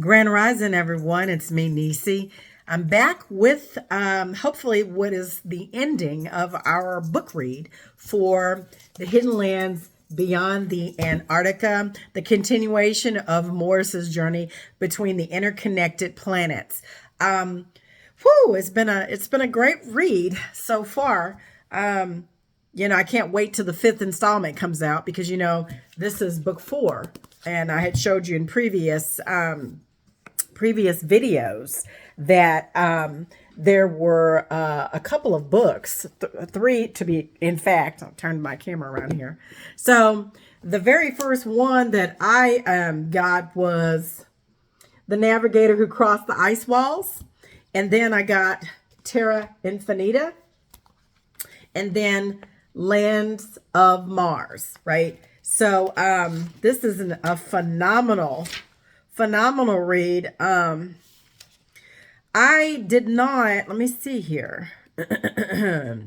Grand Rising, everyone. It's me, Nisi. I'm back with hopefully what is the ending of our book read for The Hidden Lands Beyond the Antarctica, the continuation of Morris's journey between the interconnected planets. It's been a great read so far. I can't wait till the fifth installment comes out because this is book 4, and I had showed you in previous videos that there were a couple of books, 3 to be, in fact. I'll turn my camera around here. So the very first one that I got was The Navigator Who Crossed the Ice Walls. And then I got Terra Infinita. And then Lands of Mars, right? So this is a phenomenal read. I did not, let me see here. I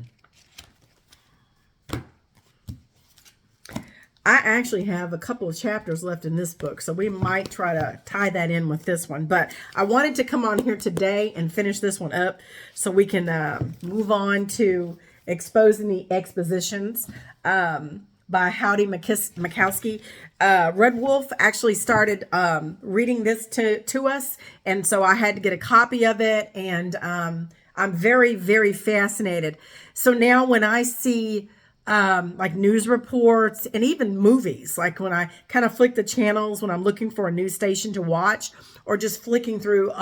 actually have a couple of chapters left in this book, so we might try to tie that in with this one. But I wanted to come on here today and finish this one up so we can move on to Exposing the Expositions by Howdy Makowski. Red Wolf actually started reading this to us, and so I had to get a copy of it, and I'm very, very fascinated. So now when I see like news reports and even movies, like when I kind of flick the channels when I'm looking for a news station to watch, or just flicking through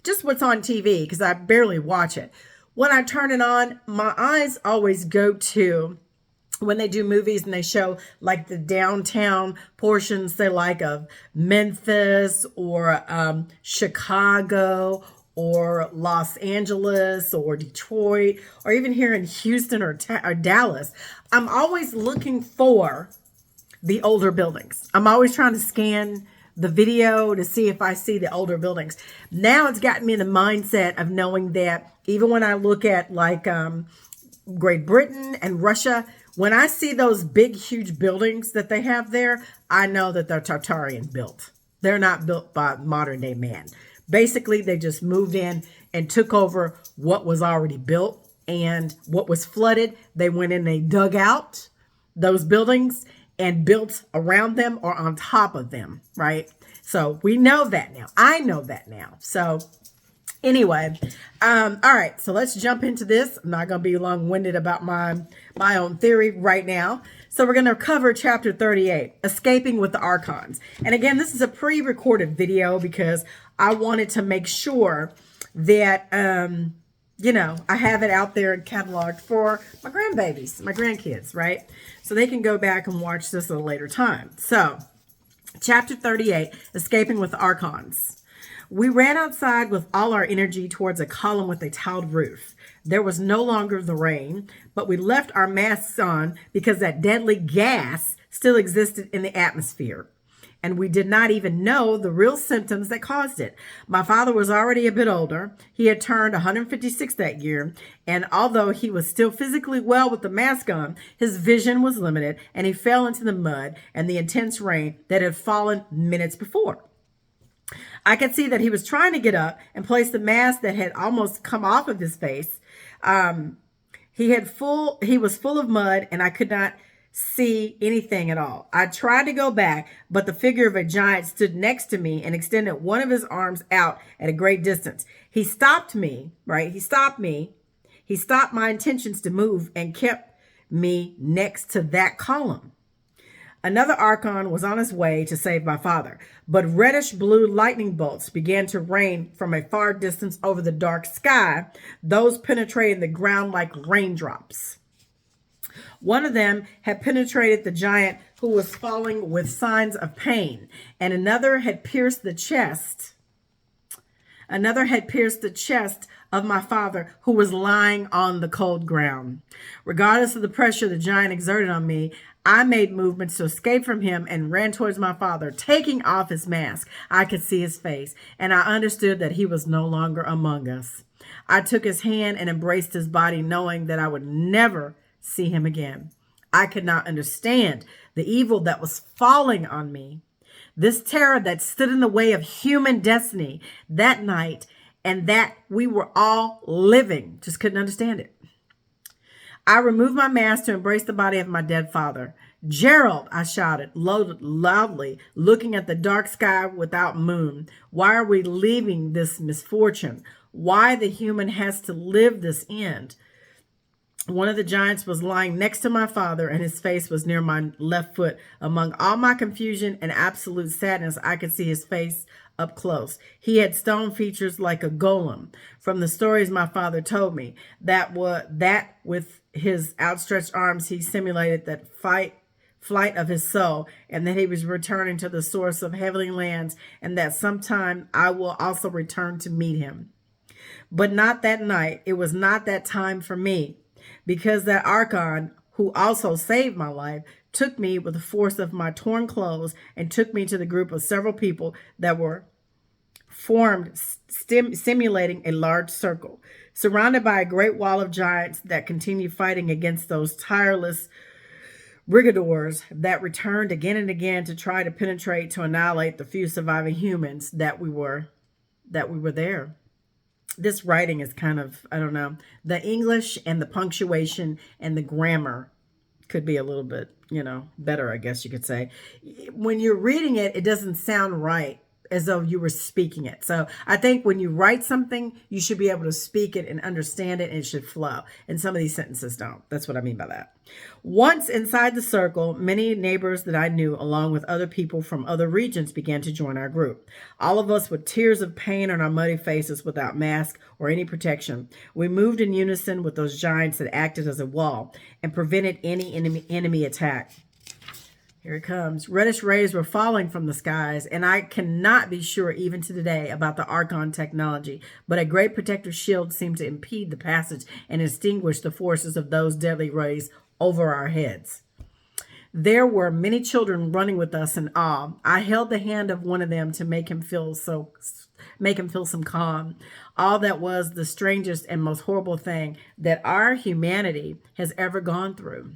just what's on TV, because I barely watch it. When I turn it on, my eyes always go to when they do movies and they show like the downtown portions, say like of Memphis or Chicago or Los Angeles or Detroit, or even here in Houston or Dallas. I'm always looking for the older buildings. I'm always trying to scan the video to see if I see the older buildings. Now it's gotten me in the mindset of knowing that even when I look at like Great Britain and Russia, when I see those big, huge buildings that they have there, I know that they're Tartarian built. They're not built by modern day man. Basically, they just moved in and took over what was already built, and what was flooded, they went in, they dug out those buildings and built around them or on top of them, right? So we know that now. I know that now. So anyway, all right, so let's jump into this. I'm not going to be long-winded about my own theory right now. So we're going to cover chapter 38, Escaping with the Archons. And again, this is a pre-recorded video because I wanted to make sure that, I have it out there and cataloged for my grandbabies, my grandkids, right? So they can go back and watch this at a later time. So chapter 38, Escaping with the Archons. We ran outside with all our energy towards a column with a tiled roof. There was no longer the rain, but we left our masks on because that deadly gas still existed in the atmosphere. And we did not even know the real symptoms that caused it. My father was already a bit older. He had turned 156 that year. And although he was still physically well with the mask on, his vision was limited, and he fell into the mud and the intense rain that had fallen minutes before. I could see that he was trying to get up and place the mask that had almost come off of his face. He was full of mud, and I could not see anything at all. I tried to go back, but the figure of a giant stood next to me and extended one of his arms out at a great distance. He stopped me, right? He stopped me. He stopped my intentions to move and kept me next to that column. Another Archon was on his way to save my father, but reddish blue lightning bolts began to rain from a far distance over the dark sky, those penetrating the ground like raindrops. One of them had penetrated the giant, who was falling with signs of pain, and another had pierced the chest. Another had pierced the chest of my father, who was lying on the cold ground. Regardless of the pressure the giant exerted on me, I made movements to escape from him and ran towards my father, taking off his mask. I could see his face, and I understood that he was no longer among us. I took his hand and embraced his body, knowing that I would never see him again. I could not understand the evil that was falling on me. This terror that stood in the way of human destiny that night, and that we were all living. Just couldn't understand it. I removed my mask to embrace the body of my dead father. Gerald, I shouted loudly, looking at the dark sky without moon. Why are we leaving this misfortune? Why the human has to live this end? One of the giants was lying next to my father, and his face was near my left foot. Among all my confusion and absolute sadness, I could see his face up close. He had stone features like a golem. From the stories my father told me, that with his outstretched arms, he simulated that flight of his soul, and that he was returning to the source of heavenly lands, and that sometime I will also return to meet him. But not that night. It was not that time for me, because that Archon, who also saved my life, took me with the force of my torn clothes and took me to the group of several people that were formed, simulating a large circle, surrounded by a great wall of giants that continued fighting against those tireless brigadors that returned again and again to try to penetrate, to annihilate the few surviving humans that we were there. This writing is kind of, I don't know, the English and the punctuation and the grammar could be a little bit, better, I guess you could say. When you're reading it, it doesn't sound right, as though you were speaking it. So I think when you write something, you should be able to speak it and understand it, and it should flow. And some of these sentences don't. That's what I mean by that. Once inside the circle, many neighbors that I knew, along with other people from other regions, began to join our group. All of us with tears of pain on our muddy faces, without mask or any protection. We moved in unison with those giants that acted as a wall and prevented any enemy attack. Here it comes. Reddish rays were falling from the skies, and I cannot be sure even to today about the Archon technology, but a great protective shield seemed to impede the passage and extinguish the forces of those deadly rays over our heads. There were many children running with us in awe. I held the hand of one of them to make him feel some calm. All that was the strangest and most horrible thing that our humanity has ever gone through.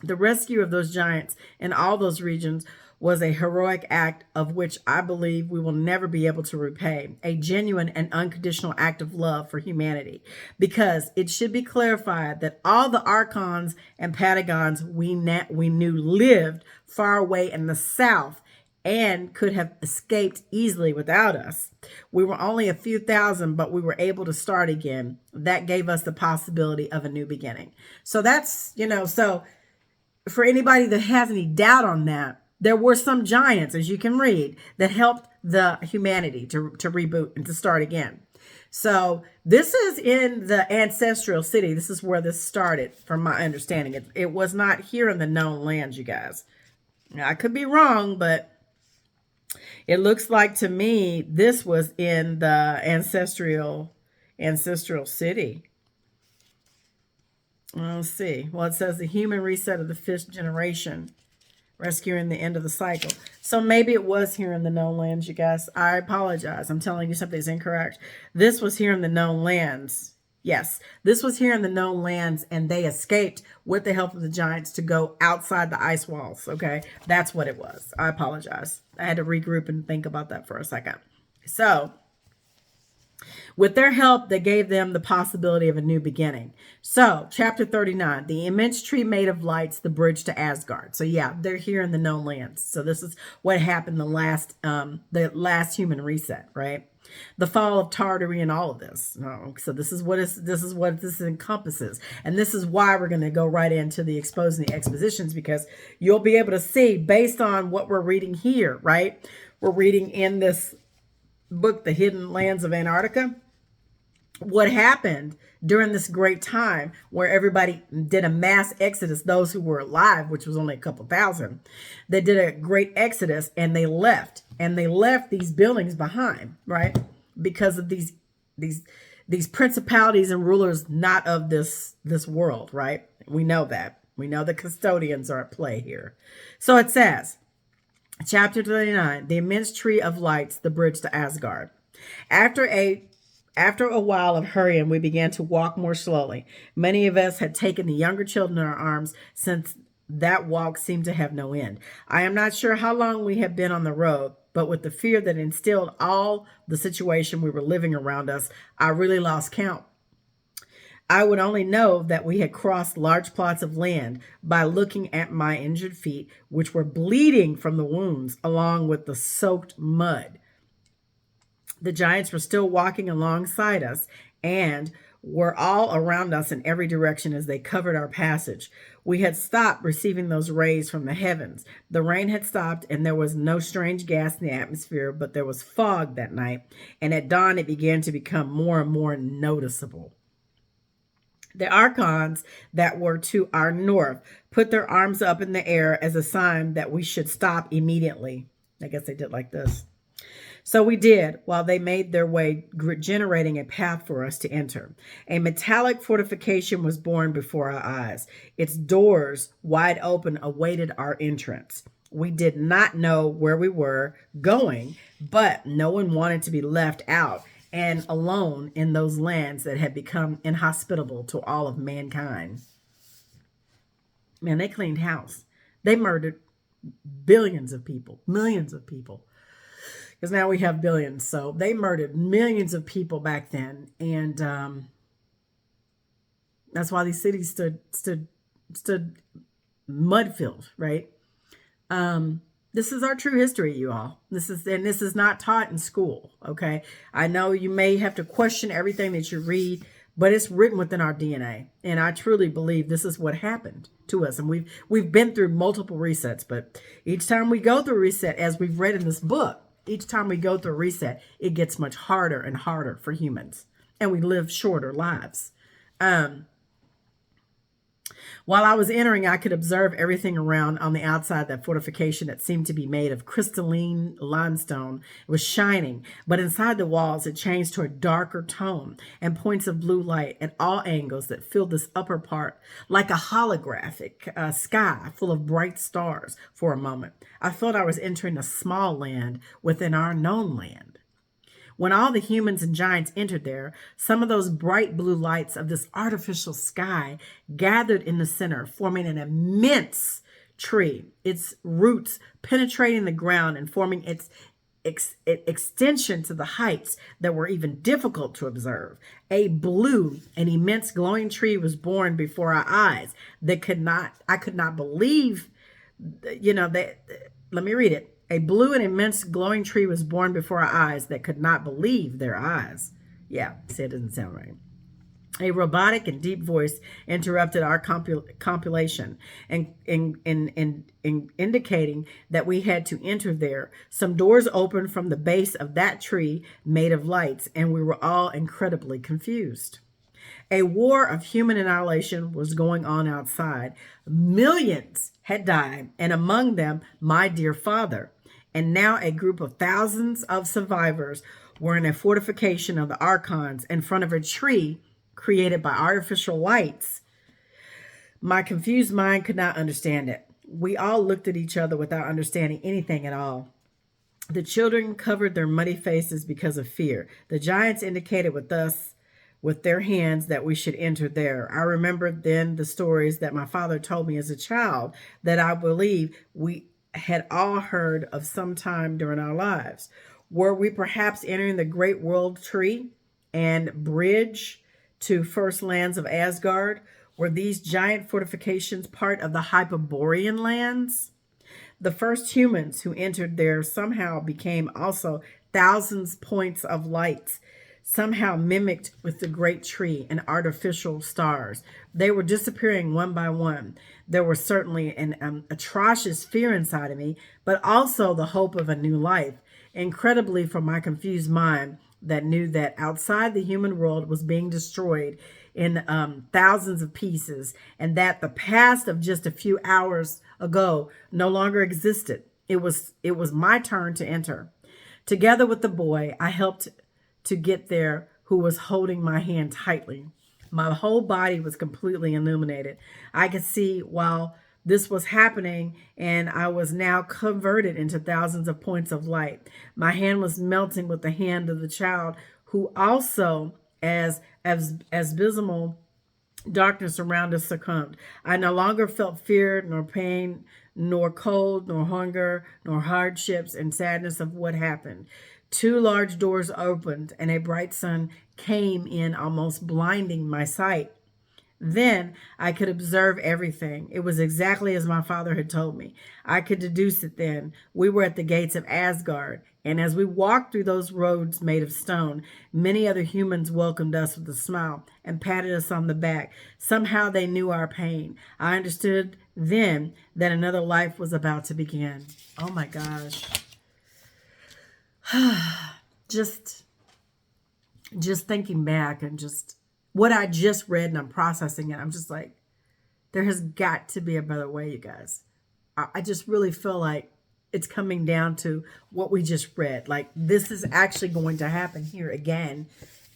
The rescue of those giants in all those regions was a heroic act of which I believe we will never be able to repay, a genuine and unconditional act of love for humanity, because it should be clarified that all the Archons and Patagons we knew lived far away in the south and could have escaped easily without us. We were only a few thousand, but we were able to start again. That gave us the possibility of a new beginning. So that's, so for anybody that has any doubt on that, there were some giants, as you can read, that helped the humanity to reboot and to start again. So this is in the ancestral city. This is where this started, from my understanding. It was not here in the known lands, you guys. Now, I could be wrong, but it looks like to me this was in the ancestral city. Let's see. Well, it says the human reset of the fifth generation, rescuing the end of the cycle. So maybe it was here in the known lands, you guys. I apologize. I'm telling you something is incorrect. This was here in the known lands. Yes, this was here in the known lands, and they escaped with the help of the giants to go outside the ice walls. Okay, that's what it was. I apologize. I had to regroup and think about that for a second. So, with their help, they gave them the possibility of a new beginning. So, chapter 39, the immense tree made of lights, the bridge to Asgard. So, yeah, they're here in the known lands. So, this is what happened the last human reset, right? The fall of Tartary and all of this. So, this is what this encompasses, and this is why we're going to go right into the exposing the expositions, because you'll be able to see based on what we're reading here, right? We're reading in this book, The Hidden Lands of Antarctica, what happened during this great time where everybody did a mass exodus, those who were alive, which was only a couple thousand. They did a great exodus, and they left these buildings behind, right? Because of these principalities and rulers not of this world, right? We know that. We know the custodians are at play here. So it says, chapter 39, the immense tree of lights, the bridge to Asgard. After a while of hurrying, we began to walk more slowly. Many of us had taken the younger children in our arms, since That walk seemed to have no end. I am not sure how long we had been on the road, but with the fear that instilled all the situation we were living around us, I really lost count. I would only know that we had crossed large plots of land by looking at my injured feet, which were bleeding from the wounds along with the soaked mud. The giants were still walking alongside us and were all around us in every direction as they covered our passage. We had stopped receiving those rays from the heavens. The rain had stopped, and there was no strange gas in the atmosphere, but there was fog that night, and at dawn it began to become more and more noticeable. The archons that were to our north put their arms up in the air as a sign that we should stop immediately. I guess they did like this. So we did, while they made their way, generating a path for us to enter. A metallic fortification was born before our eyes. Its doors, wide open, awaited our entrance. We did not know where we were going, but no one wanted to be left out and alone in those lands that had become inhospitable to all of mankind. Man, they cleaned house. They murdered billions of people, millions of people. Because now we have billions. So they murdered millions of people back then. And that's why these cities stood mud filled, right? This is our true history, you all. This is not taught in school, okay? I know you may have to question everything that you read, but it's written within our DNA. And I truly believe this is what happened to us. And we've been through multiple resets, but each time we go through a reset, as we've read in this book, each time we go through a reset, it gets much harder and harder for humans. And we live shorter lives. While I was entering, I could observe everything around on the outside. That fortification that seemed to be made of crystalline limestone was shining, but inside the walls it changed to a darker tone and points of blue light at all angles that filled this upper part like a holographic sky full of bright stars. For a moment, I felt I was entering a small land within our known land. When all the humans and giants entered there, some of those bright blue lights of this artificial sky gathered in the center, forming an immense tree, its roots penetrating the ground and forming its extension to the heights that were even difficult to observe. A blue and immense glowing tree was born before our eyes I could not believe, let me read it. A blue and immense glowing tree was born before our eyes that could not believe their eyes. Yeah, see, it doesn't sound right. A robotic and deep voice interrupted our compilation and indicating that we had to enter there. Some doors opened from the base of that tree made of lights, and we were all incredibly confused. A war of human annihilation was going on outside. Millions had died, and among them, my dear father. And now a group of thousands of survivors were in a fortification of the archons in front of a tree created by artificial lights. My confused mind could not understand it. We all looked at each other without understanding anything at all. The children covered their muddy faces because of fear. The giants indicated with their hands that we should enter there. I remembered then the stories that my father told me as a child that I believe we had all heard of sometime during our lives. Were we perhaps entering the great world tree and bridge to first lands of Asgard? Were these giant fortifications part of the Hyperborean lands? The first humans who entered there somehow became also thousands points of lights, somehow mimicked with the great tree and artificial stars. They were disappearing one by one. There was certainly an atrocious fear inside of me, but also the hope of a new life. Incredibly, for my confused mind that knew that outside the human world was being destroyed in thousands of pieces, and that the past of just a few hours ago no longer existed. It was my turn to enter. Together with the boy, I helped to get there, who was holding my hand tightly. My whole body was completely illuminated. I could see while this was happening, and I was now converted into thousands of points of light. My hand was melting with the hand of the child, who also, as abysmal Darkness around us succumbed. I no longer felt fear, nor pain, nor cold, nor hunger, nor hardships and sadness of what happened. Two large doors opened, and a bright sun came in, almost blinding my sight. Then I could observe everything. It was exactly as my father had told me. I could deduce it then. We were at the gates of Asgard, and as we walked through those roads made of stone, many other humans welcomed us with a smile and patted us on the back. Somehow they knew our pain. I understood then that another life was about to begin. Oh my gosh. just thinking back and just what I just read, and I'm processing it. I'm just like, there has got to be a better way, you guys. I just really feel like it's coming down to what we just read. Like, this is actually going to happen here again.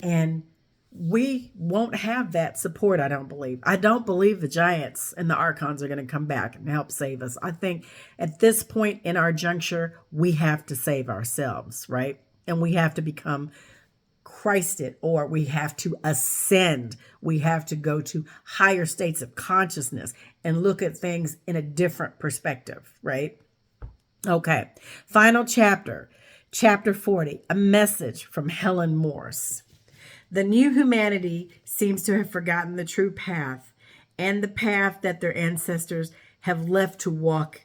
And we won't have that support, I don't believe. I don't believe the giants and the archons are going to come back and help save us. I think at this point in our juncture, we have to save ourselves, right? And we have to become Christed, or we have to ascend. We have to go to higher states of consciousness and look at things in a different perspective, right? Okay, final chapter, chapter 40, a message from Helen Morse. The new humanity seems to have forgotten the true path and the path that their ancestors have left to walk,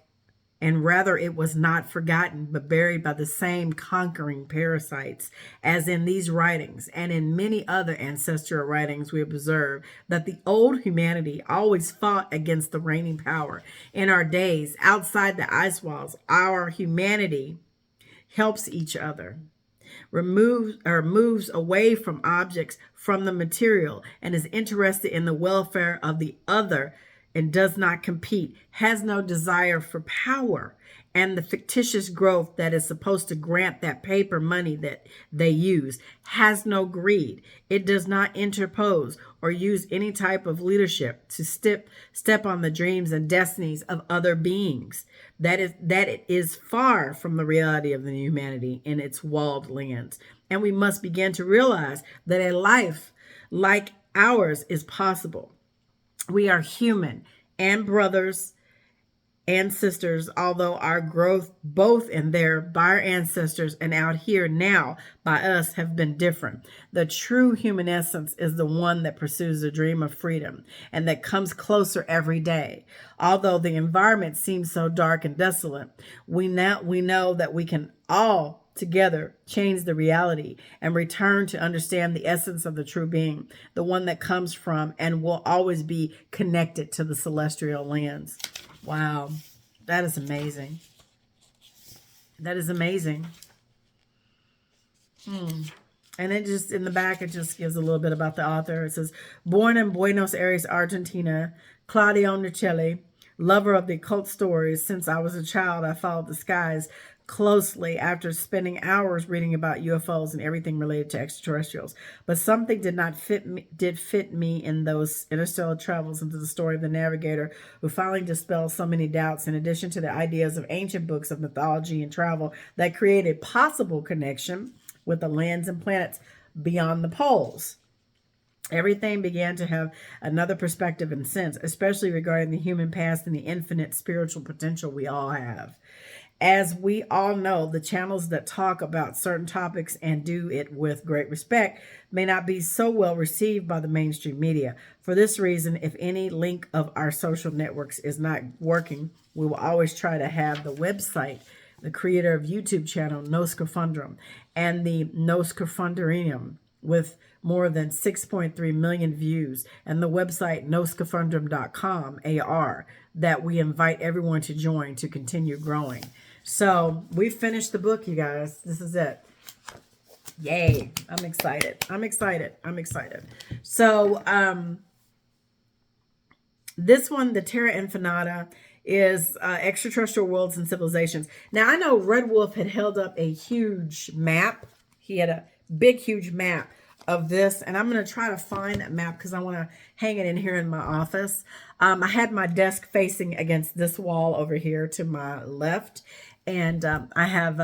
and rather it was not forgotten, but buried by the same conquering parasites. As in these writings and in many other ancestral writings, we observe that the old humanity always fought against the reigning power. In our days, outside the ice walls, our humanity helps each other, moves away from objects, from the material, and is interested in the welfare of the other, and does not compete, has no desire for power and the fictitious growth that is supposed to grant that paper money that they use, has no greed. It does not interpose or use any type of leadership to step on the dreams and destinies of other beings. That it is far from the reality of the humanity in its walled lands. And we must begin to realize that a life like ours is possible. We are human and brothers and sisters, although our growth both in there by our ancestors and out here now by us have been different. The true human essence is the one that pursues the dream of freedom and that comes closer every day. Although the environment seems so dark and desolate, we know that we can all together change the reality and return to understand the essence of the true being, the one that comes from and will always be connected to the celestial lands. Wow, that is amazing. That is amazing. And it just, in the back, it just gives a little bit about the author. It says, born in Buenos Aires, Argentina, Claudio Nocelli, lover of the occult stories. Since I was a child, I followed the skies closely after spending hours reading about UFOs and everything related to extraterrestrials. But something did fit me in those interstellar travels into the story of the navigator who finally dispelled so many doubts, in addition to the ideas of ancient books of mythology and travel that created possible connection with the lands and planets beyond the poles. Everything began to have another perspective and sense, especially regarding the human past and the infinite spiritual potential we all have. As we all know, the channels that talk about certain topics and do it with great respect may not be so well received by the mainstream media. For this reason, if any link of our social networks is not working, we will always try to have the website, the creator of YouTube channel, Confundren, and the Confundren with more than 6.3 million views, and the website Confundren.com, AR, that we invite everyone to join to continue growing. So we finished the book, you guys. This is it. Yay. I'm excited. I'm excited. I'm excited. So this one, the Terra Infinita, is extraterrestrial worlds and civilizations. Now, I know Red Wolf had held up a huge map. He had a big, huge map of this, and I'm going to try to find that map because I want to hang it in here in my office. I had my desk facing against this wall over here to my left, and I have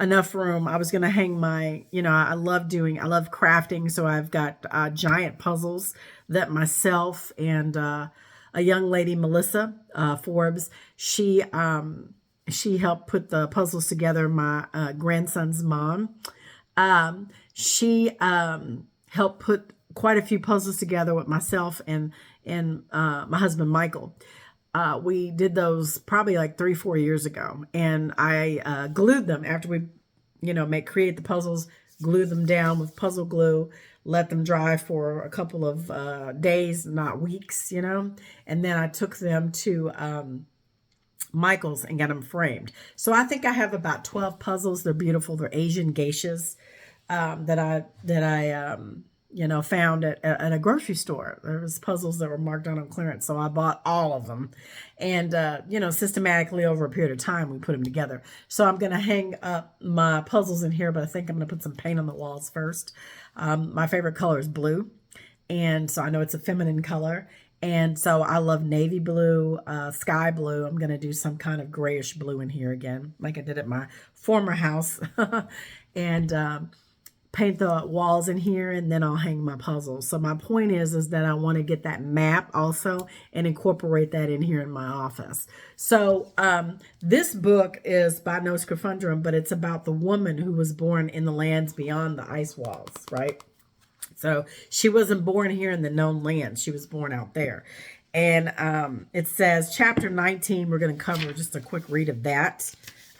enough room. I was going to hang my, I love crafting, so I've got giant puzzles that myself and a young lady, Melissa Forbes, she helped put the puzzles together. My grandson's mom, she helped put quite a few puzzles together with myself and my husband Michael. We did those probably like 3-4 years ago, and I glued them after we, create the puzzles, glue them down with puzzle glue, let them dry for a couple of days, not weeks, and then I took them to Michael's and got them framed. So I think I have about 12 puzzles. They're beautiful. They're Asian geishas that I found at a grocery store. There was puzzles that were marked down on clearance, so I bought all of them, and systematically over a period of time we put them together. So I'm gonna hang up my puzzles in here, but I think I'm gonna put some paint on the walls first. My favorite color is blue, and so I know it's a feminine color. And so I love navy blue, sky blue. I'm going to do some kind of grayish blue in here again, like I did at my former house. And paint the walls in here, and then I'll hang my puzzles. So my point is that I want to get that map also and incorporate that in here in my office. So this book is by Confundren, but it's about the woman who was born in the lands beyond the ice walls, right? So she wasn't born here in the known lands. She was born out there. And it says chapter 19, we're going to cover just a quick read of that.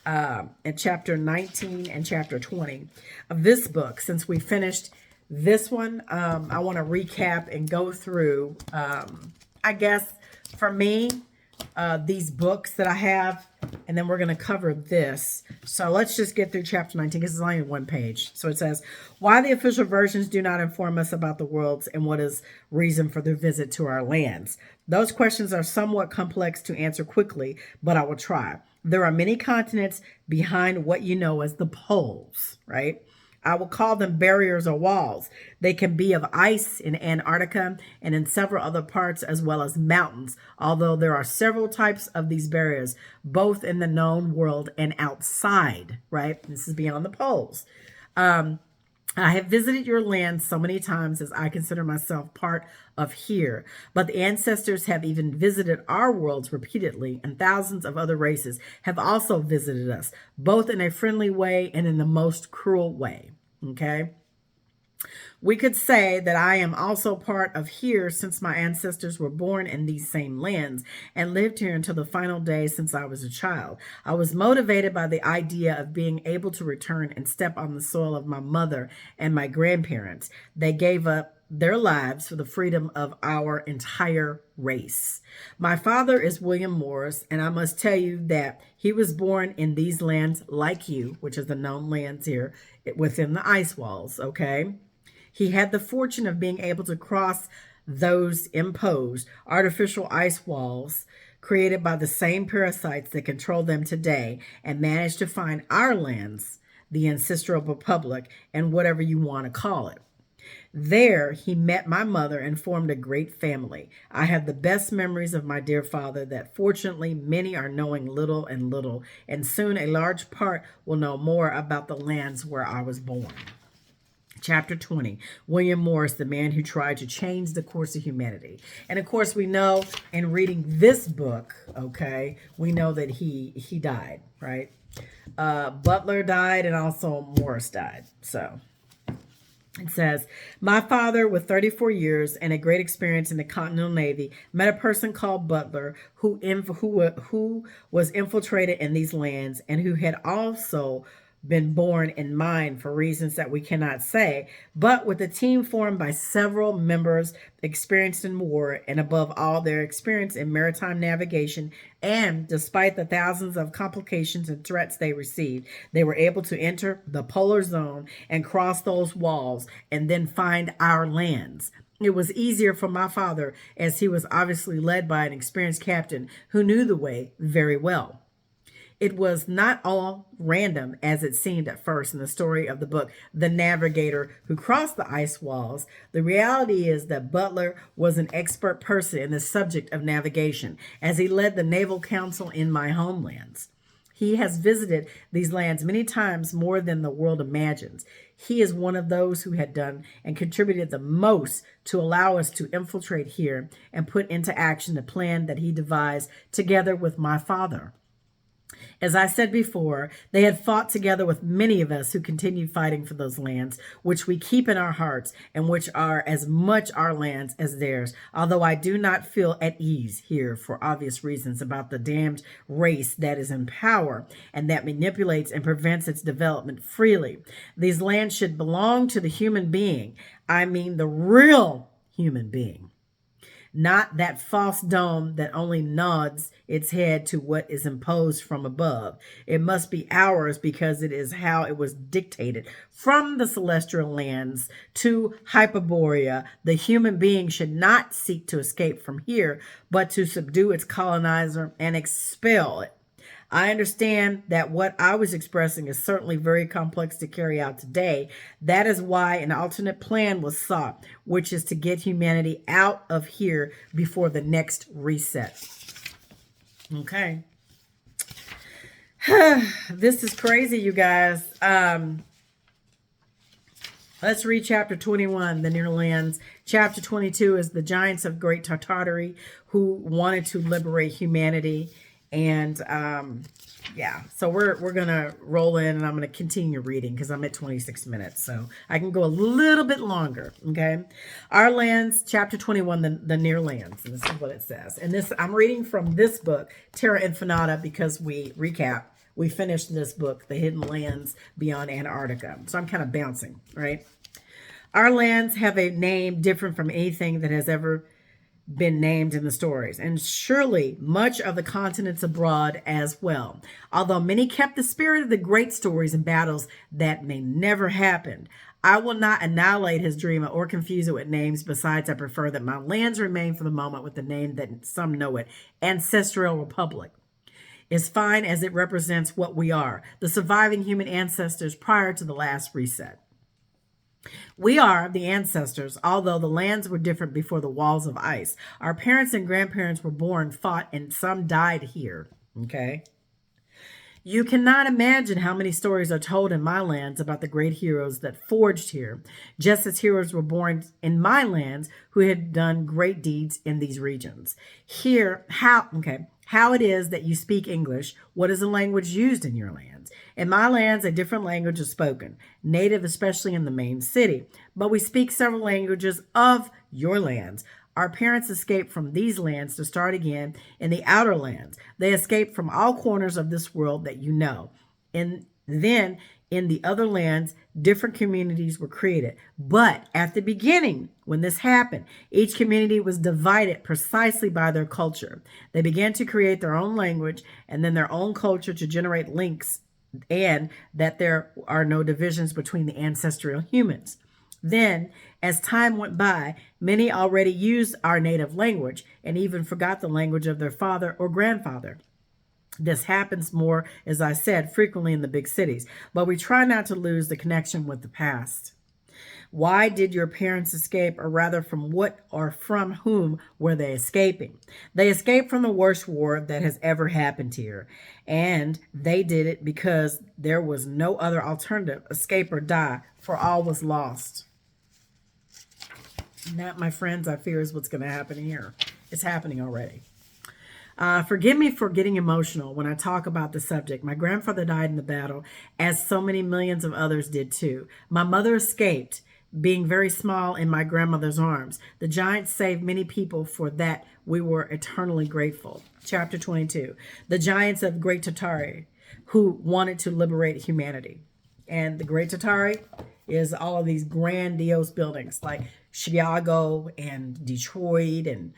In chapter 19 and chapter 20 of this book. Since we finished this one, I want to recap and go through, I guess, for me, these books that I have, and then we're going to cover this. So let's just get through chapter 19 because it's only one page. So it says, why the official versions do not inform us about the worlds and what is reason for their visit to our lands. Those questions are somewhat complex to answer quickly, but I will try. There are many continents behind what you know as the poles, right? I will call them barriers or walls. They can be of ice in Antarctica and in several other parts, as well as mountains, although there are several types of these barriers, both in the known world and outside, right? This is beyond the poles. I have visited your land so many times as I consider myself part of here, but the ancestors have even visited our worlds repeatedly, and thousands of other races have also visited us, both in a friendly way and in the most cruel way. Okay? We could say that I am also part of here since my ancestors were born in these same lands and lived here until the final day since I was a child. I was motivated by the idea of being able to return and step on the soil of my mother and my grandparents. They gave up their lives for the freedom of our entire race. My father is William Morris, and I must tell you that he was born in these lands like you, which is the known lands here within the ice walls, okay? He had the fortune of being able to cross those imposed artificial ice walls created by the same parasites that control them today and managed to find our lands, the ancestral republic, and whatever you want to call it. There, he met my mother and formed a great family. I have the best memories of my dear father that fortunately many are knowing little and little, and soon a large part will know more about the lands where I was born. Chapter 20, William Morris, the man who tried to change the course of humanity. And of course, we know in reading this book, okay, we know that he died, right? Butler died and also Morris died. So it says, my father, with 34 years and a great experience in the Continental Navy, met a person called Butler who was infiltrated in these lands and who had also been born in mine for reasons that we cannot say, but with a team formed by several members experienced in war and above all their experience in maritime navigation, and despite the thousands of complications and threats they received, they were able to enter the polar zone and cross those walls and then find our lands. It was easier for my father as he was obviously led by an experienced captain who knew the way very well. It was not all random as it seemed at first in the story of the book, The Navigator Who Crossed the Ice Walls. The reality is that Butler was an expert person in the subject of navigation as he led the Naval Council in my homelands. He has visited these lands many times more than the world imagines. He is one of those who had done and contributed the most to allow us to infiltrate here and put into action the plan that he devised together with my father. As I said before, they had fought together with many of us who continued fighting for those lands, which we keep in our hearts and which are as much our lands as theirs. Although I do not feel at ease here for obvious reasons about the damned race that is in power and that manipulates and prevents its development freely. These lands should belong to the human being. I mean, the real human being. Not that false dome that only nods its head to what is imposed from above. It must be ours because it is how it was dictated. From the celestial lands to Hyperborea, the human being should not seek to escape from here, but to subdue its colonizer and expel it. I understand that what I was expressing is certainly very complex to carry out today. That is why an alternate plan was sought, which is to get humanity out of here before the next reset. Okay. This is crazy, you guys. Let's read chapter 21, the Near Lands. Chapter 22 is the giants of Great Tartary who wanted to liberate humanity. And yeah, so we're gonna roll in, and I'm gonna continue reading because I'm at 26 minutes, so I can go a little bit longer. Okay, our lands, chapter 21, the Near Lands, and this is what it says. And this, I'm reading from this book, Terra Infinita, because we finished this book, The Hidden Lands Beyond Antarctica. So I'm kind of bouncing, right? Our lands have a name different from anything that has ever been named in the stories, and surely much of the continents abroad as well. Although many kept the spirit of the great stories and battles that may never happen, I will not annihilate his dream or confuse it with names. Besides, I prefer that my lands remain for the moment with the name that some know it, Ancestral Republic. Is fine as it represents what we are, the surviving human ancestors prior to the last reset. We are the ancestors, although the lands were different before the walls of ice. Our parents and grandparents were born, fought, and some died here. Okay? You cannot imagine how many stories are told in my lands about the great heroes that forged here, just as heroes were born in my lands who had done great deeds in these regions. Here, how it is that you speak English, what is the language used in your lands? In my lands, a different language is spoken, native especially in the main city, but we speak several languages of your lands. Our parents escaped from these lands to start again in the outer lands. They escaped from all corners of this world that you know. And then in the other lands, different communities were created. But at the beginning, when this happened, each community was divided precisely by their culture. They began to create their own language and then their own culture to generate links, and that there are no divisions between the ancestral humans. Then, as time went by, many already used our native language and even forgot the language of their father or grandfather. This happens more, as I said, frequently in the big cities, but we try not to lose the connection with the past. Why did your parents escape, or rather from what or from whom were they escaping? They escaped from the worst war that has ever happened here, and they did it because there was no other alternative, escape or die, for all was lost. And that, my friends, I fear is what's going to happen here. It's happening already. Forgive me for getting emotional when I talk about the subject. My grandfather died in the battle, as so many millions of others did too. My mother escaped, being very small in my grandmother's arms. The giants saved many people, for that we were eternally grateful. Chapter 22, the giants of Great Tartary who wanted to liberate humanity. And the Great Tartary is all of these grandiose buildings like Chicago and Detroit and,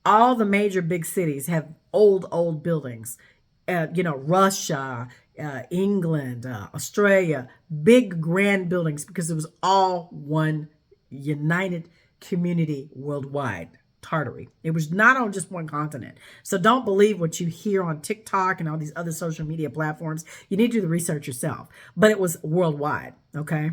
all the major big cities have old buildings. Russia, England, Australia, big grand buildings, because it was all one united community worldwide. Tartary. It was not on just one continent. So don't believe what you hear on TikTok and all these other social media platforms. You need to do the research yourself. But it was worldwide, okay?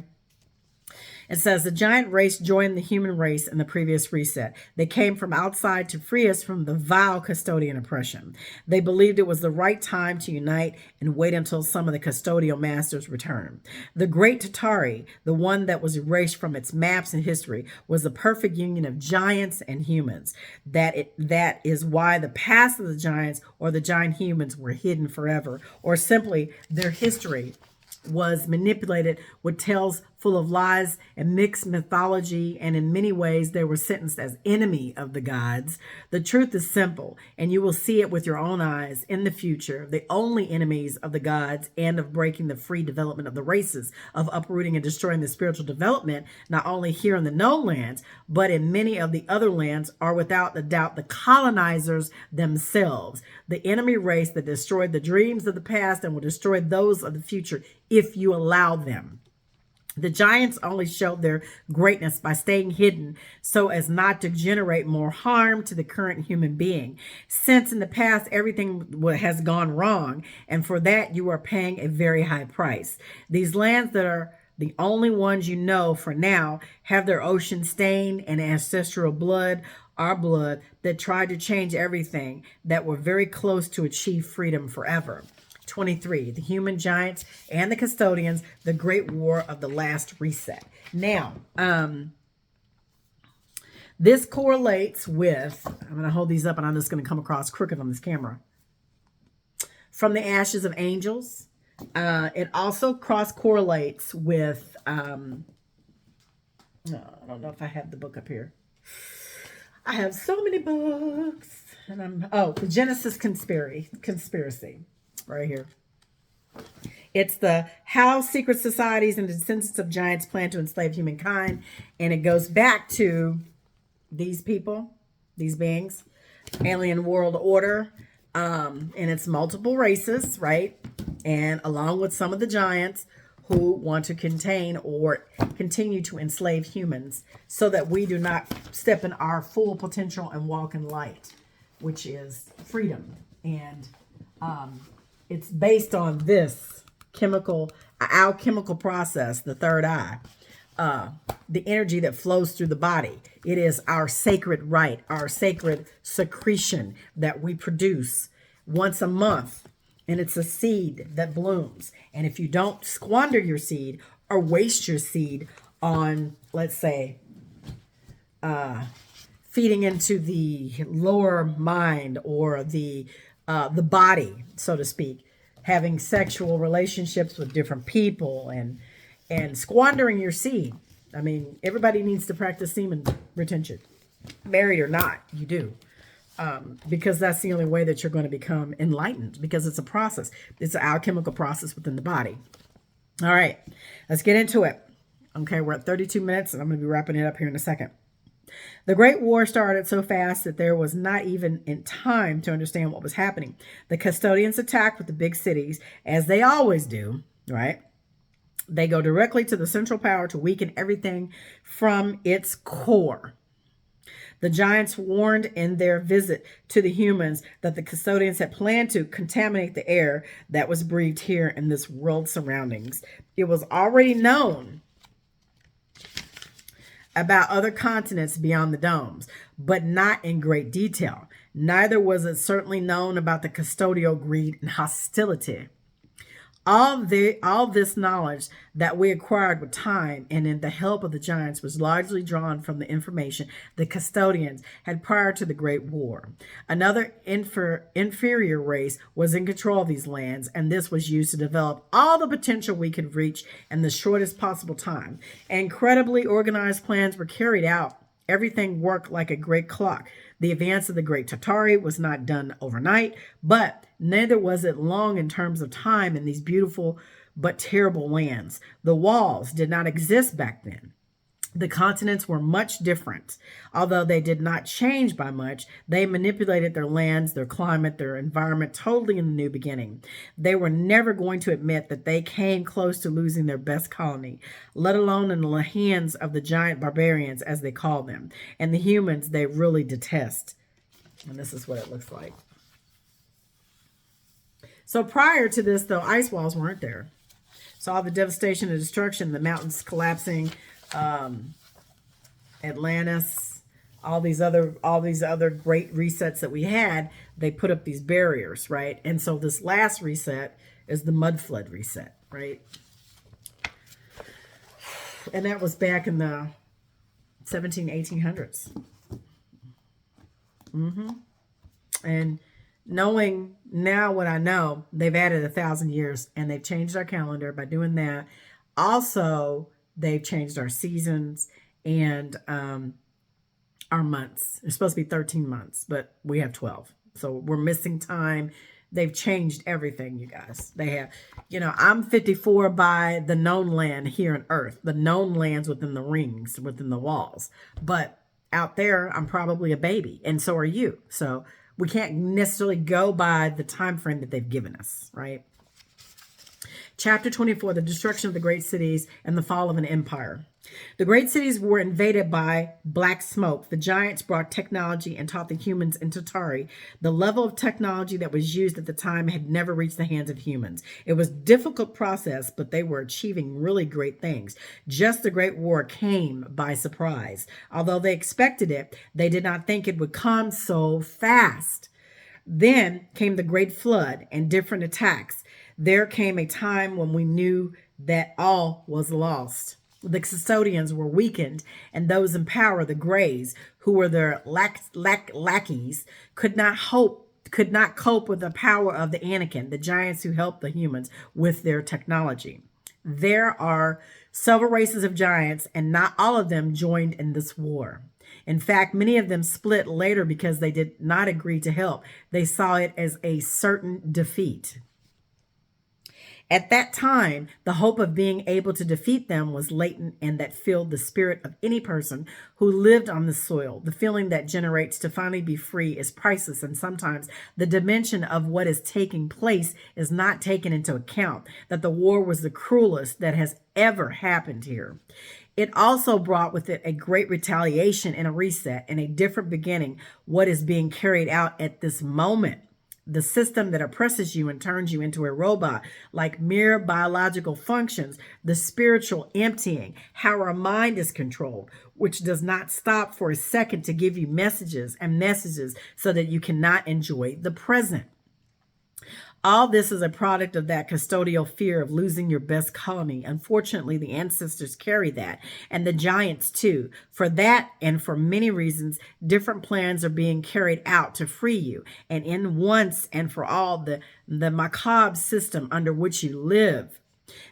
It says the giant race joined the human race in the previous reset. They came from outside to free us from the vile custodian oppression. They believed it was the right time to unite and wait until some of the custodial masters returned. The great Tatari, the one that was erased from its maps and history, was the perfect union of giants and humans. That is why the past of the giants or the giant humans were hidden forever, or simply their history was manipulated with tales full of lies and mixed mythology, and in many ways they were sentenced as enemy of the gods. The truth is simple, and you will see it with your own eyes in the future. The only enemies of the gods and of breaking the free development of the races, of uprooting and destroying the spiritual development, not only here in the known lands, but in many of the other lands, are without a doubt the colonizers themselves, the enemy race that destroyed the dreams of the past and will destroy those of the future if you allow them. The giants only showed their greatness by staying hidden so as not to generate more harm to the current human being. Since in the past everything has gone wrong, and for that you are paying a very high price. These lands that are the only ones you know for now have their ocean stained and ancestral blood, our blood, that tried to change everything, that were very close to achieve freedom forever. 23, the human giants and the custodians, the great war of the last reset. Now, this correlates with, I'm going to hold these up and I'm just going to come across crooked on this camera. From the ashes of angels. It also cross correlates with, no, I don't know if I have the book up here. I have so many books. And the Genesis conspiracy. Right here. It's the how secret societies and descendants of giants plan to enslave humankind. And it goes back to these people, these beings, alien world order, and it's multiple races, right? And along with some of the giants who want to contain or continue to enslave humans so that we do not step in our full potential and walk in light, which is freedom. And, it's based on this alchemical process, the third eye, the energy that flows through the body. It is our sacred right, our sacred secretion that we produce once a month. And it's a seed that blooms. And if you don't squander your seed or waste your seed on, let's say, feeding into the lower mind or the body, so to speak, having sexual relationships with different people and squandering your seed. I mean, everybody needs to practice semen retention. Married or not, you do. Because that's the only way that you're going to become enlightened, because it's a process. It's an alchemical process within the body. All right, let's get into it. Okay, we're at 32 minutes and I'm going to be wrapping it up here in a second. The Great War started so fast that there was not even in time to understand what was happening. The custodians attacked with the big cities, as they always do, right? They go directly to the central power to weaken everything from its core. The giants warned in their visit to the humans that the custodians had planned to contaminate the air that was breathed here in this world surroundings. It was already known about other continents beyond the domes, but not in great detail. Neither was it certainly known about the custodial greed and hostility. All this knowledge that we acquired with time and in the help of the giants was largely drawn from the information the custodians had prior to the Great War. Another inferior race was in control of these lands, and this was used to develop all the potential we could reach in the shortest possible time. Incredibly organized plans were carried out. Everything worked like a great clock. The advance of the Great Tatari was not done overnight, but neither was it long in terms of time in these beautiful but terrible lands. The walls did not exist back then. The continents were much different. Although they did not change by much, they manipulated their lands, their climate, their environment totally in the new beginning. They were never going to admit that they came close to losing their best colony, let alone in the hands of the giant barbarians, as they call them, and the humans they really detest. And this is what it looks like. So prior to this, though, ice walls weren't there. So all the devastation and destruction, the mountains collapsing, Atlantis, all these other great resets that we had, they put up these barriers, right? And so this last reset is the mud flood reset, right? And that was back in the 1800s. And knowing now what I know, they've added 1,000 years and they've changed our calendar by doing that. Also, they've changed our seasons and our months. It's supposed to be 13 months, but we have 12. So we're missing time. They've changed everything, you guys. They have, I'm 54 by the known land here on Earth, the known lands within the rings, within the walls. But out there, I'm probably a baby, and so are you. So we can't necessarily go by the time frame that they've given us, right? Chapter 24, the destruction of the great cities and the fall of an empire. The great cities were invaded by black smoke. The giants brought technology and taught the humans in Tatari. The level of technology that was used at the time had never reached the hands of humans. It was a difficult process, but they were achieving really great things. Just the Great War came by surprise. Although they expected it, they did not think it would come so fast. Then came the Great Flood and different attacks. There came a time when we knew that all was lost. The custodians were weakened, and those in power, the Greys, who were their lackeys, could not cope with the power of the Anakin, the giants who helped the humans with their technology. There are several races of giants, and not all of them joined in this war. In fact, many of them split later because they did not agree to help. They saw it as a certain defeat. At that time, the hope of being able to defeat them was latent and that filled the spirit of any person who lived on the soil. The feeling that generates to finally be free is priceless, and sometimes the dimension of what is taking place is not taken into account, that the war was the cruelest that has ever happened here. It also brought with it a great retaliation and a reset and a different beginning, what is being carried out at this moment. The system that oppresses you and turns you into a robot, like mere biological functions, the spiritual emptying, how our mind is controlled, which does not stop for a second to give you messages and messages so that you cannot enjoy the present. All this is a product of that custodial fear of losing your best colony. Unfortunately, the ancestors carry that, and the giants too. For that and for many reasons, different plans are being carried out to free you, and in once and for all the macabre system under which you live.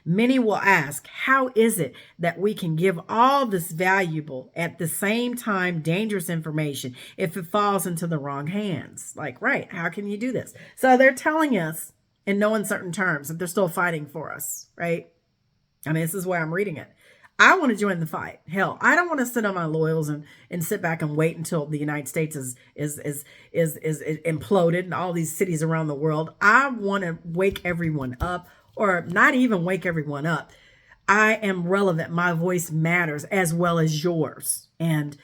Many will ask, how is it that we can give all this valuable, at the same time dangerous information if it falls into the wrong hands? Like, right, how can you do this? So they're telling us in no uncertain terms that they're still fighting for us, right? I mean, this is why I'm reading it. I want to join the fight. Hell, I don't want to sit on my laurels and sit back and wait until the United States is imploded and all these cities around the world. I want to wake everyone up. Or not even wake everyone up. I am relevant. My voice matters as well as yours. And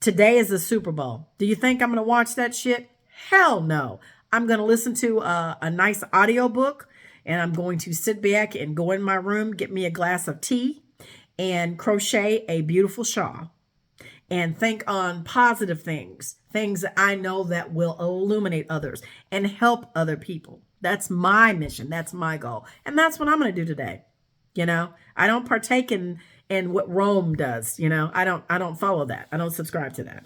today is the Super Bowl. Do you think I'm going to watch that shit? Hell no. I'm going to listen to a nice audiobook, and I'm going to sit back and go in my room, get me a glass of tea, and crochet a beautiful shawl. And think on positive things that I know that will illuminate others and help other people. That's my mission. That's my goal. And that's what I'm going to do today. I don't partake in what Rome does. I don't follow that. I don't subscribe to that.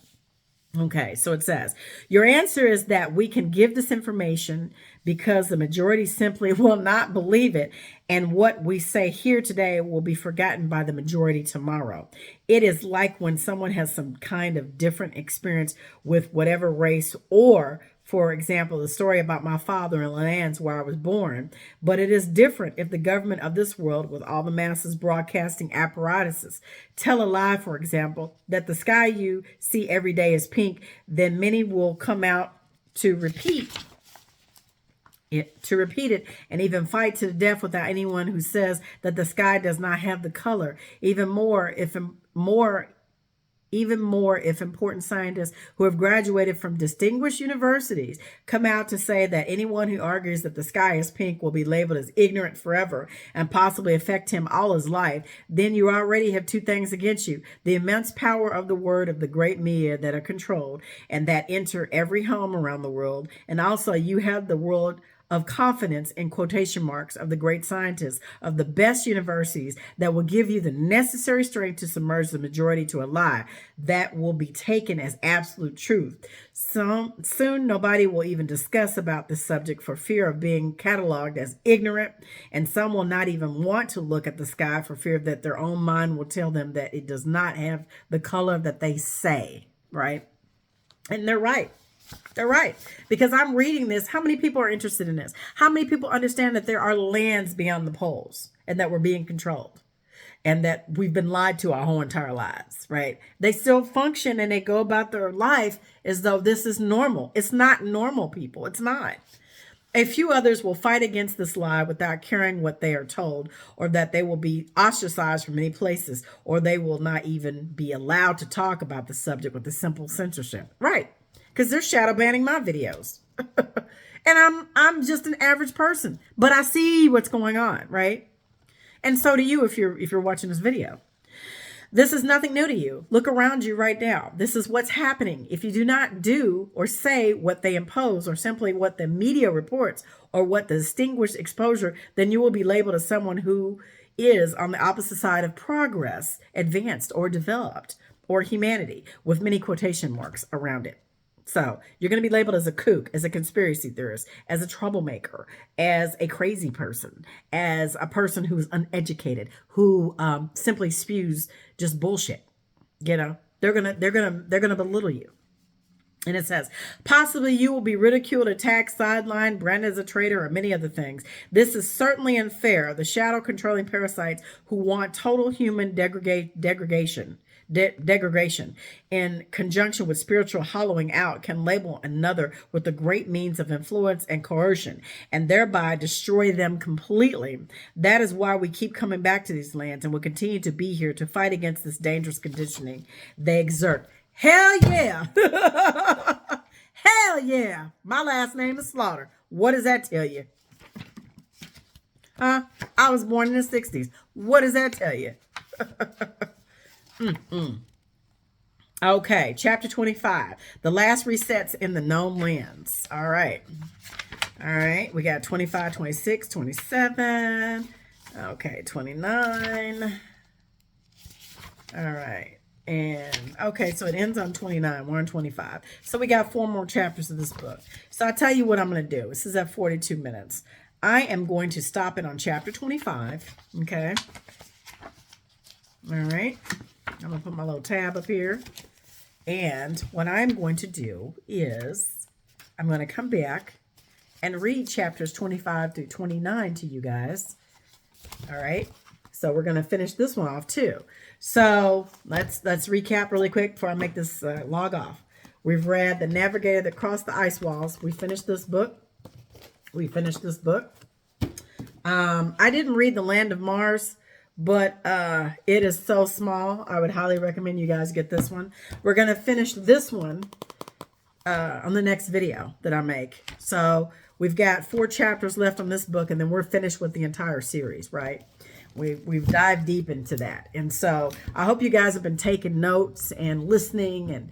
Okay, so it says, your answer is that we can give this information because the majority simply will not believe it, and what we say here today will be forgotten by the majority tomorrow. It is like when someone has some kind of different experience with whatever race, or, for example, the story about my father in lands where I was born. But it is different if the government of this world, with all the masses broadcasting apparatuses, tell a lie, for example, that the sky you see every day is pink, then many will come out to repeat it and even fight to the death without anyone who says that the sky does not have the color. Even more, Even more if important scientists who have graduated from distinguished universities come out to say that anyone who argues that the sky is pink will be labeled as ignorant forever and possibly affect him all his life, then you already have two things against you: the immense power of the word of the great media that are controlled and that enter every home around the world, and also you have the world of confidence in quotation marks of the great scientists of the best universities that will give you the necessary strength to submerge the majority to a lie that will be taken as absolute truth. Soon nobody will even discuss about this subject for fear of being cataloged as ignorant, and some will not even want to look at the sky for fear that their own mind will tell them that it does not have the color that they say, right? And they're right. They're right. Because I'm reading this. How many people are interested in this? How many people understand that there are lands beyond the poles and that we're being controlled and that we've been lied to our whole entire lives, right? They still function and they go about their life as though this is normal. It's not normal, people. It's not. A few others will fight against this lie without caring what they are told, or that they will be ostracized from many places, or they will not even be allowed to talk about the subject with a simple censorship. Right. Because they're shadow banning my videos. And I'm just an average person, but I see what's going on, right? And so do you if you're watching this video. This is nothing new to you. Look around you right now. This is what's happening. If you do not do or say what they impose, or simply what the media reports, or what the distinguished exposure, then you will be labeled as someone who is on the opposite side of progress, advanced, or developed, or humanity, with many quotation marks around it. So you're going to be labeled as a kook, as a conspiracy theorist, as a troublemaker, as a crazy person, as a person who's uneducated, who simply spews just bullshit. You know, they're gonna belittle you. And it says, possibly you will be ridiculed, attacked, sidelined, branded as a traitor, or many other things. This is certainly unfair. The shadow controlling parasites who want total human degradation in conjunction with spiritual hollowing out can label another with the great means of influence and coercion and thereby destroy them completely. That is why we keep coming back to these lands and will continue to be here to fight against this dangerous conditioning they exert. Hell yeah. Hell yeah. My last name is Slaughter. What does that tell you? Huh? I was born in the 60s. What does that tell you? Okay, chapter 25. The last resets in the known lands. All right. All right. We got 25, 26, 27. Okay, 29. All right. And okay, so it ends on 29. We're on 25. So we got 4 more chapters of this book. So I tell you what I'm going to do. This is at 42 minutes. I am going to stop it on chapter 25. Okay. All right. I'm going to put my little tab up here. And what I'm going to do is I'm going to come back and read chapters 25 through 29 to you guys. All right. So we're going to finish this one off too. So let's recap really quick before I make this log off. We've read The Navigator That Crossed the Ice Walls. We finished this book. I didn't read The Land of Mars, but it is so small. I would highly recommend you guys get this one. We're going to finish this one on the next video that I make. So we've got 4 chapters left on this book, and then we're finished with the entire series, right? We've dived deep into that. And so I hope you guys have been taking notes and listening and,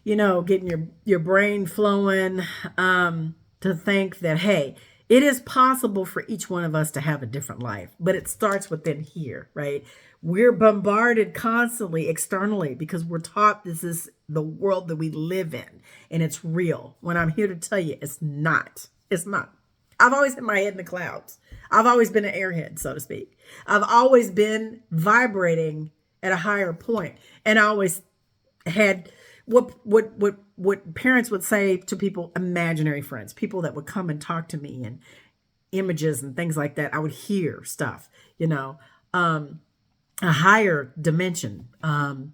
you know, getting your brain flowing to think that, hey, it is possible for each one of us to have a different life, but it starts within here, right? We're bombarded constantly externally because we're taught this is the world that we live in and it's real. When I'm here to tell you, it's not. It's not. I've always had my head in the clouds. I've always been an airhead, so to speak. I've always been vibrating at a higher point, and I always had what parents would say to people, imaginary friends, people that would come and talk to me, and images and things like that. I would hear stuff, you know, a higher dimension, my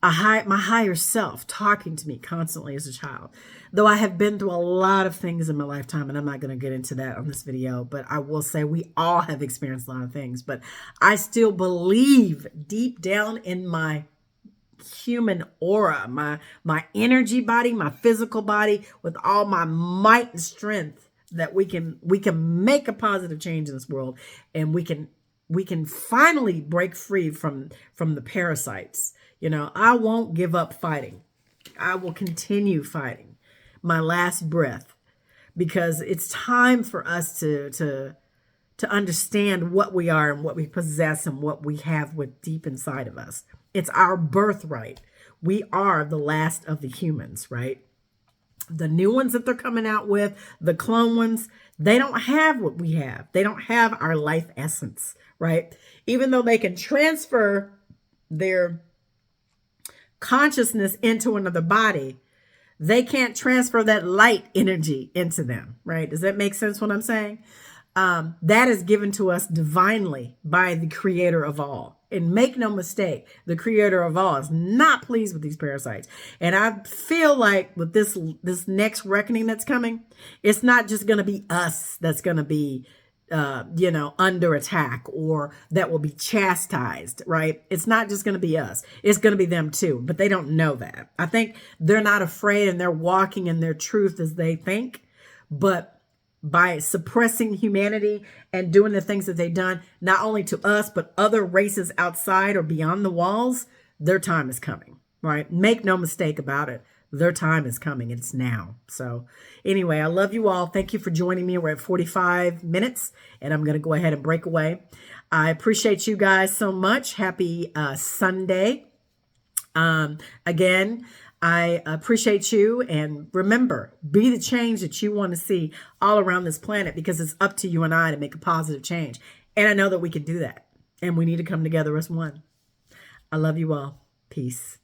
higher self talking to me constantly as a child. Though I have been through a lot of things in my lifetime, and I'm not going to get into that on this video, but I will say we all have experienced a lot of things. But I still believe deep down in my human aura, my energy body, my physical body, with all my might and strength, that we can make a positive change in this world, and we can finally break free from the parasites. I won't give up fighting. I will continue fighting my last breath, because it's time for us to understand what we are and what we possess and what we have with deep inside of us. It's our birthright. We are the last of the humans, right? The new ones that they're coming out with, the clone ones, they don't have what we have. They don't have our life essence, right? Even though they can transfer their consciousness into another body, they can't transfer that light energy into them, right? Does that make sense what I'm saying? That is given to us divinely by the creator of all. And make no mistake, the creator of all is not pleased with these parasites. And I feel like with this next reckoning that's coming, it's not just going to be us that's going to be, under attack, or that will be chastised, right? It's not just going to be us. It's going to be them too, but they don't know that. I think they're not afraid, and they're walking in their truth as they think, but by suppressing humanity and doing the things that they've done, not only to us, but other races outside or beyond the walls, their time is coming, right? Make no mistake about it. Their time is coming. It's now. So anyway, I love you all. Thank you for joining me. We're at 45 minutes, and I'm going to go ahead and break away. I appreciate you guys so much. Happy Sunday. Again, I appreciate you, and remember, be the change that you want to see all around this planet, because it's up to you and I to make a positive change. And I know that we can do that, and we need to come together as one. I love you all. Peace.